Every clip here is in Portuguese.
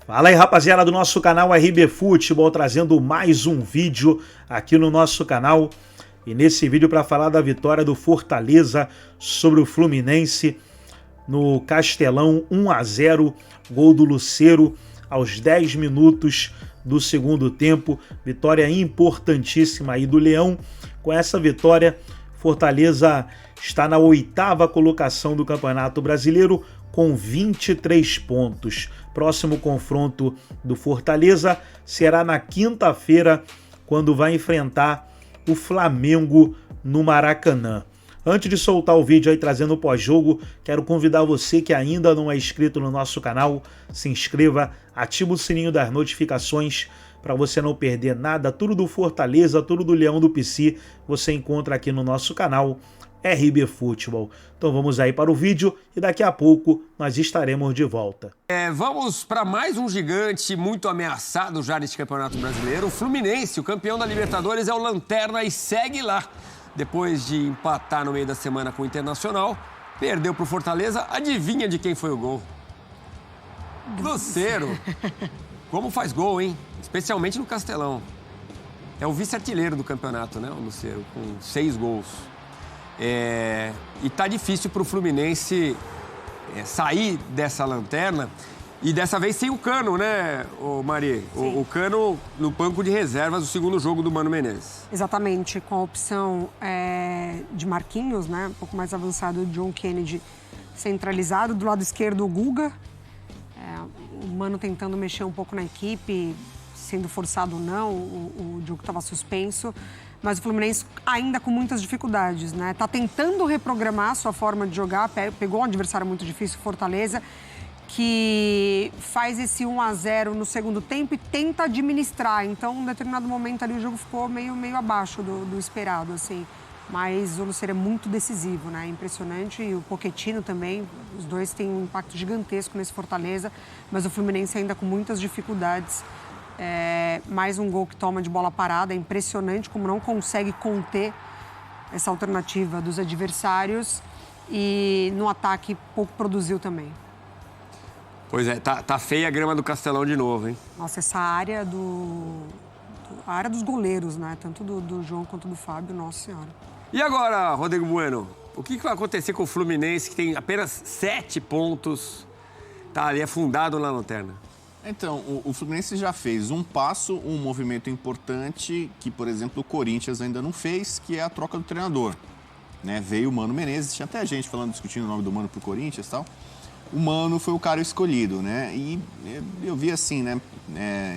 Fala aí, rapaziada do nosso canal RB Futebol, trazendo mais um vídeo aqui no nosso canal. E nesse vídeo para falar da vitória do Fortaleza sobre o Fluminense no Castelão, 1-0, gol do Lucero aos 10 minutos do segundo tempo. Vitória importantíssima aí do Leão. Com essa vitória, Fortaleza está na 8ª colocação do Campeonato Brasileiro com 23 pontos. Próximo confronto do Fortaleza será na quinta-feira, quando vai enfrentar o Flamengo no Maracanã. Antes de soltar o vídeo aí trazendo o pós-jogo, quero convidar você que ainda não é inscrito no nosso canal, se inscreva, ativa o sininho das notificações para você não perder nada. Tudo do Fortaleza, tudo do Leão do PC, você encontra aqui no nosso canal RB Futebol. Então vamos aí para o vídeo e daqui a pouco nós estaremos de volta. Vamos para mais um gigante muito ameaçado já neste Campeonato Brasileiro. O Fluminense, o campeão da Libertadores, é o lanterna e segue lá. Depois de empatar no meio da semana com o Internacional, perdeu para o Fortaleza. Adivinha de quem foi o gol? Lucero. Como faz gol, hein? Especialmente no Castelão. É o vice-artilheiro do campeonato, né, o Lucero, com 6 gols. E tá difícil para o Fluminense sair dessa lanterna. E dessa vez sem o Cano, né, Mari? O Cano no banco de reservas do segundo jogo do Mano Menezes. Exatamente, com a opção de Marquinhos, né? Um pouco mais avançado, o John Kennedy centralizado. Do lado esquerdo, o Guga. O Mano tentando mexer um pouco na equipe, sendo forçado ou não. O Diogo estava suspenso. Mas o Fluminense ainda com muitas dificuldades, né? Tá tentando reprogramar a sua forma de jogar. Pegou um adversário muito difícil, Fortaleza, que faz esse 1-0 no segundo tempo e tenta administrar. Então, em determinado momento ali, o jogo ficou meio abaixo do esperado, assim. Mas o Lucero é muito decisivo, né? Impressionante. E o Pochettino também. Os dois têm um impacto gigantesco nesse Fortaleza. Mas o Fluminense ainda com muitas dificuldades. Mais um gol que toma de bola parada. É impressionante como não consegue conter essa alternativa dos adversários. E no ataque pouco produziu também. Pois é, tá feia a grama do Castelão de novo, hein? Nossa, essa área a área dos goleiros, né? Tanto do João quanto do Fábio, nossa senhora. E agora, Rodrigo Bueno, o que vai acontecer com o Fluminense, que tem apenas 7 pontos, tá ali afundado na lanterna? Então, o Fluminense já fez um passo, um movimento importante que, por exemplo, o Corinthians ainda não fez, que é a troca do treinador. Né? Veio o Mano Menezes, tinha até gente discutindo o nome do Mano pro Corinthians e tal. O Mano foi o cara escolhido, né? E eu vi assim, né?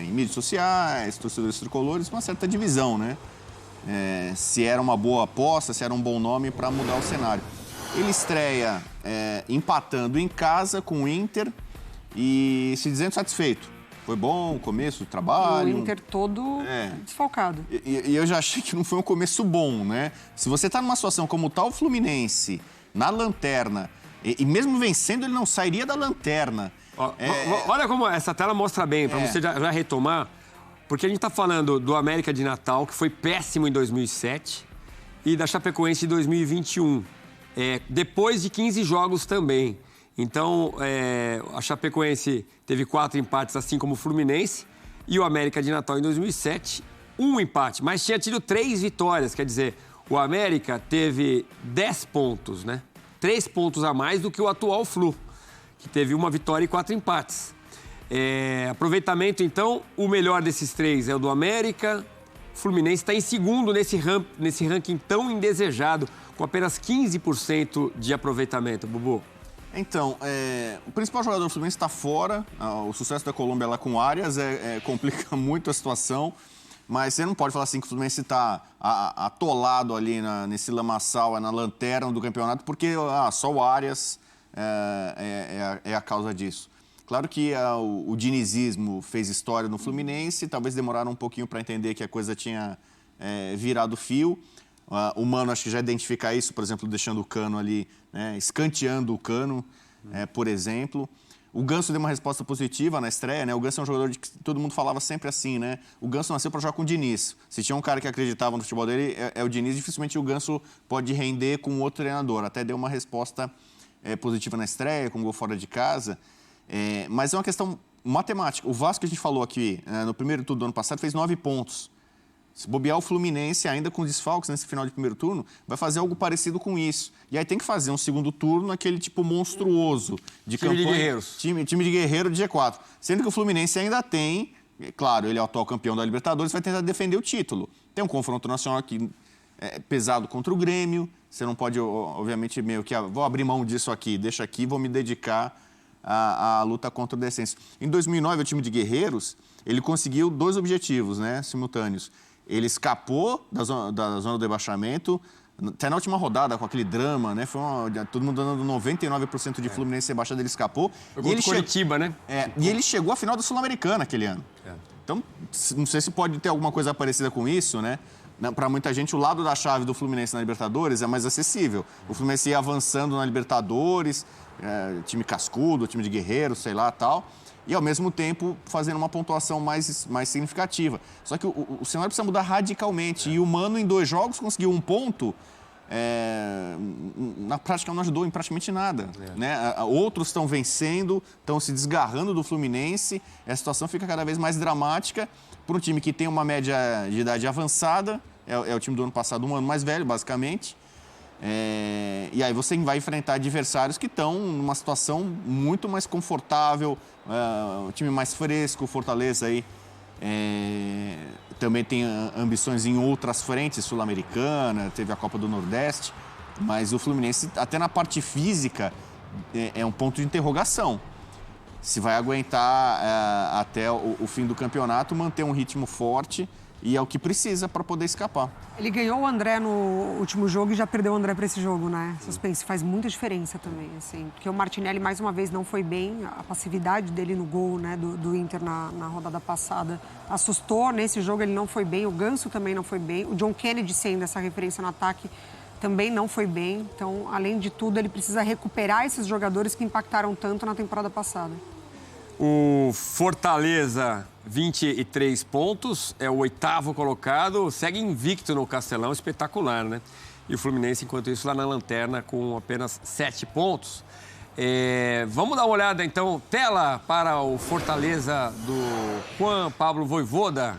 Em mídias sociais, torcedores tricolores, uma certa divisão, né? Se era uma boa aposta, se era um bom nome para mudar o cenário. Ele estreia empatando em casa com o Inter e se dizendo satisfeito. Foi bom o começo do trabalho. O Inter todo desfalcado. E eu já achei que não foi um começo bom, né? Se você está numa situação como tá o Fluminense, na lanterna, e mesmo vencendo, ele não sairia da lanterna. Olha como essa tela mostra bem, para você já retomar. Porque a gente está falando do América de Natal, que foi péssimo em 2007, e da Chapecoense de 2021. Depois de 15 jogos também. Então, a Chapecoense teve 4 empates, assim como o Fluminense, e o América de Natal em 2007, 1 empate, mas tinha tido 3 vitórias. Quer dizer, o América teve 10 pontos, né? 3 pontos a mais do que o atual Flu, que teve 1 vitória e 4 empates. Aproveitamento, então, o melhor desses 3 é o do América. O Fluminense está em segundo nesse ranking tão indesejado, com apenas 15% de aproveitamento, Bubu. Então, o principal jogador do Fluminense está fora. O sucesso da Colômbia lá com Arias complica muito a situação. Mas você não pode falar assim que o Fluminense está atolado ali nesse lamaçal, na lanterna do campeonato, porque só o Arias é a causa disso. Claro que o dinizismo fez história no Fluminense, talvez demoraram um pouquinho para entender que a coisa tinha virado fio. O Mano acho que já identifica isso, por exemplo, deixando o Cano ali, né, escanteando o Cano, por exemplo. O Ganso deu uma resposta positiva na estreia, né? O Ganso é um jogador que todo mundo falava sempre assim, né? O Ganso nasceu para jogar com o Diniz. Se tinha um cara que acreditava no futebol dele, é o Diniz. Dificilmente o Ganso pode render com outro treinador. Até deu uma resposta positiva na estreia, com um gol fora de casa. Mas é uma questão matemática. O Vasco, que a gente falou aqui no primeiro turno do ano passado, fez 9 pontos. Se bobear o Fluminense, ainda com desfalques nesse final de primeiro turno, vai fazer algo parecido com isso. E aí tem que fazer um segundo turno, aquele tipo monstruoso de time campanha. De guerreiros. Time de guerreiro de G4. Sendo que o Fluminense ainda tem, claro, ele é o atual campeão da Libertadores, vai tentar defender o título. Tem um confronto nacional aqui pesado contra o Grêmio. Você não pode, obviamente, meio que vou abrir mão disso aqui, deixa aqui, vou me dedicar à luta contra o descenso. Em 2009, o time de guerreiros, ele conseguiu 2 objetivos, né, simultâneos. Ele escapou da zona do rebaixamento, até na última rodada, com aquele drama, né? Todo mundo dando 99% de Fluminense rebaixado, ele escapou. Jogou contra Curitiba, né? E ele chegou à final da Sul-Americana aquele ano. Então, não sei se pode ter alguma coisa parecida com isso, né? Para muita gente, o lado da chave do Fluminense na Libertadores é mais acessível. O Fluminense ia avançando na Libertadores, time cascudo, time de guerreiros, sei lá, tal. E, ao mesmo tempo, fazendo uma pontuação mais significativa. Só que o cenário precisa mudar radicalmente. E o Mano, em 2 jogos, conseguiu 1 ponto. Na prática, não ajudou em praticamente nada. Né? Outros estão vencendo, estão se desgarrando do Fluminense. A situação fica cada vez mais dramática para um time que tem uma média de idade avançada. É o time do ano passado, um ano mais velho, basicamente. E aí você vai enfrentar adversários que estão numa situação muito mais confortável, um time mais fresco. O Fortaleza aí também tem ambições em outras frentes, Sul-Americana, teve a Copa do Nordeste, mas o Fluminense, até na parte física, é um ponto de interrogação. Se vai aguentar até o fim do campeonato, manter um ritmo forte, e é o que precisa para poder escapar. Ele ganhou o André no último jogo e já perdeu o André para esse jogo, né? Suspense faz muita diferença também, assim. Porque o Martinelli, mais uma vez, não foi bem. A passividade dele no gol, né, do Inter na rodada passada assustou. Nesse jogo ele não foi bem. O Ganso também não foi bem. O John Kennedy, sendo essa referência no ataque, também não foi bem. Então, além de tudo, ele precisa recuperar esses jogadores que impactaram tanto na temporada passada. O Fortaleza, 23 pontos, é o 8º colocado, segue invicto no Castelão, espetacular, né? E o Fluminense, enquanto isso, lá na lanterna com apenas 7 pontos. Vamos dar uma olhada, então, tela para o Fortaleza do Juan Pablo Vojvoda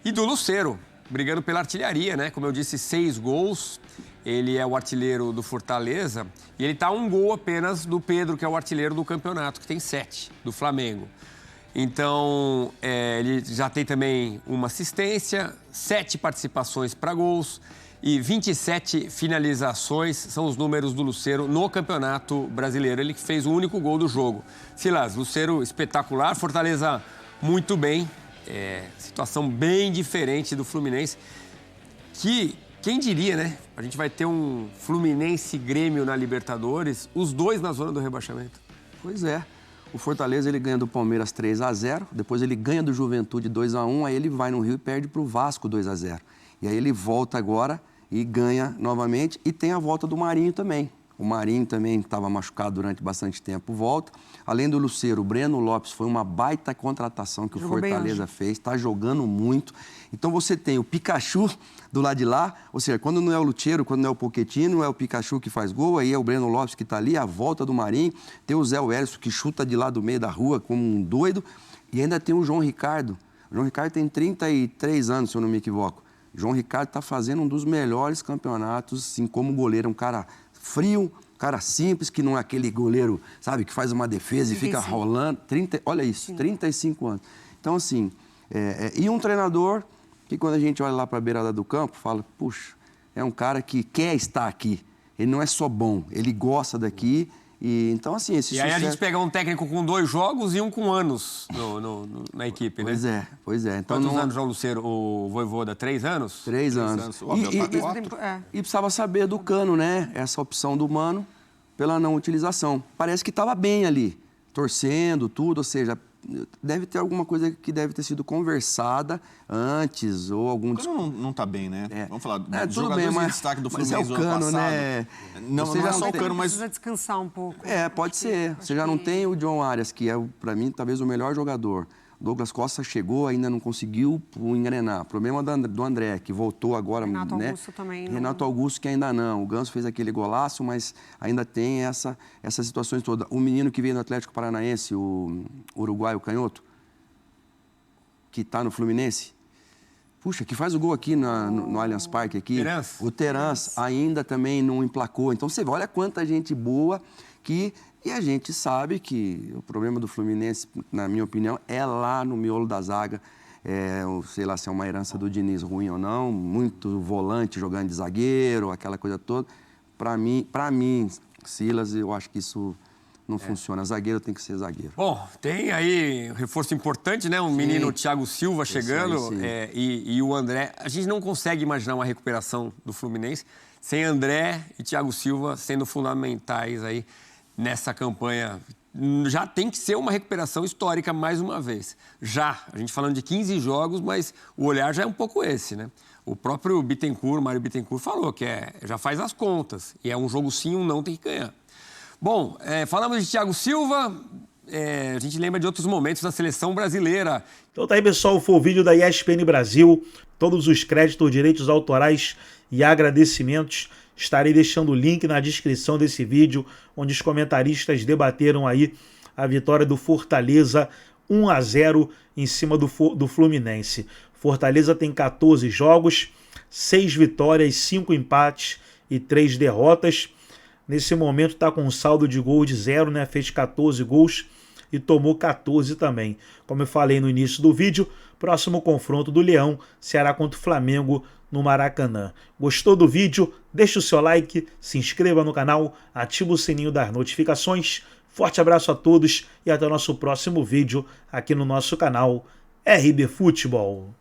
e do Lucero, brigando pela artilharia, né? Como eu disse, 6 gols. Ele é o artilheiro do Fortaleza e ele está a 1 gol apenas do Pedro, que é o artilheiro do campeonato, que tem 7, do Flamengo. Então, ele já tem também uma assistência, 7 participações para gols e 27 finalizações, são os números do Lucero no Campeonato Brasileiro. Ele que fez o único gol do jogo. Silas, Lucero espetacular, Fortaleza muito bem, situação bem diferente do Fluminense, que... Quem diria, né? A gente vai ter um Fluminense Grêmio na Libertadores, os 2 na zona do rebaixamento. Pois é. O Fortaleza, ele ganha do Palmeiras 3-0, depois ele ganha do Juventude 2-1, aí ele vai no Rio e perde para o Vasco 2-0. E aí ele volta agora e ganha novamente, e tem a volta do Marinho também. O Marinho também estava machucado durante bastante tempo, volta. Além do Lucero, o Breno Lopes foi uma baita contratação que o Fortaleza fez, está jogando muito. Então você tem o Pikachu do lado de lá, ou seja, quando não é o Lucero, quando não é o Pochettino, é o Pikachu que faz gol, aí é o Breno Lopes que está ali, a volta do Marinho, tem o Zé Wellison que chuta de lá do meio da rua como um doido, e ainda tem o João Ricardo. O João Ricardo tem 33 anos, se eu não me equivoco. O João Ricardo está fazendo um dos melhores campeonatos, assim, como goleiro, um cara frio, cara simples, que não é aquele goleiro, sabe, que faz uma defesa e fica rolando. Olha isso, 35 anos. Então, assim, e um treinador que quando a gente olha lá para a beirada do campo, fala, puxa, é um cara que quer estar aqui. Ele não é só bom, ele gosta daqui. E então, assim, esse sucesso... aí a gente pega um técnico com 2 jogos e um com anos na equipe, né? Pois é. Então, quantos anos já o Lucero, o Vojvoda? 3 anos? 3 anos. E precisava saber do Cano, né? Essa opção do Mano pela não utilização. Parece que estava bem ali, torcendo, tudo, ou seja... Deve ter alguma coisa que deve ter sido conversada antes ou algum... O Cano não está bem, né? Vamos falar dos jogadores bem, mas, de destaque do Fluminense é o Cano, ano né? Não é só o Cano, mas... Precisa descansar um pouco. Pode ser. Você já não tem o John Arias, que é, para mim, talvez o melhor jogador. Douglas Costa chegou, ainda não conseguiu engrenar. Problema do André, que voltou agora. Renato né? Augusto também. Renato Augusto que ainda não. O Ganso fez aquele golaço, mas ainda tem essas situações todas. O menino que veio do Atlético Paranaense, o uruguaio canhoto, que está no Fluminense, puxa, que faz o gol aqui no Allianz Parque aqui. Terence. O Terence ainda também não emplacou. Então você vê, olha quanta gente boa que... E a gente sabe que o problema do Fluminense, na minha opinião, é lá no miolo da zaga. Sei lá se é uma herança do Diniz ruim ou não, muito volante jogando de zagueiro, aquela coisa toda. Para mim, Silas, eu acho que isso não funciona. Zagueiro tem que ser zagueiro. Bom, tem aí um reforço importante, né? Menino Thiago Silva chegando e o André. A gente não consegue imaginar uma recuperação do Fluminense sem André e Thiago Silva sendo fundamentais aí nessa campanha. Já tem que ser uma recuperação histórica mais uma vez. Já, a gente falando de 15 jogos, mas o olhar já é um pouco esse, né? O próprio Mário Bittencourt falou que já faz as contas. E é um jogo sim, um não, tem que ganhar. Bom, falamos de Thiago Silva, a gente lembra de outros momentos da seleção brasileira. Então tá aí, pessoal, foi o vídeo da ESPN Brasil. Todos os créditos, direitos autorais e agradecimentos. Estarei deixando o link na descrição desse vídeo, onde os comentaristas debateram aí a vitória do Fortaleza 1-0 em cima do Fluminense. Fortaleza tem 14 jogos, 6 vitórias, 5 empates e 3 derrotas. Nesse momento está com um saldo de gol de 0, né? Fez 14 gols e tomou 14 também. Como eu falei no início do vídeo, próximo confronto do Leão será contra o Flamengo no Maracanã. Gostou do vídeo? Deixe o seu like, se inscreva no canal, ative o sininho das notificações. Forte abraço a todos e até o nosso próximo vídeo aqui no nosso canal RB Futebol.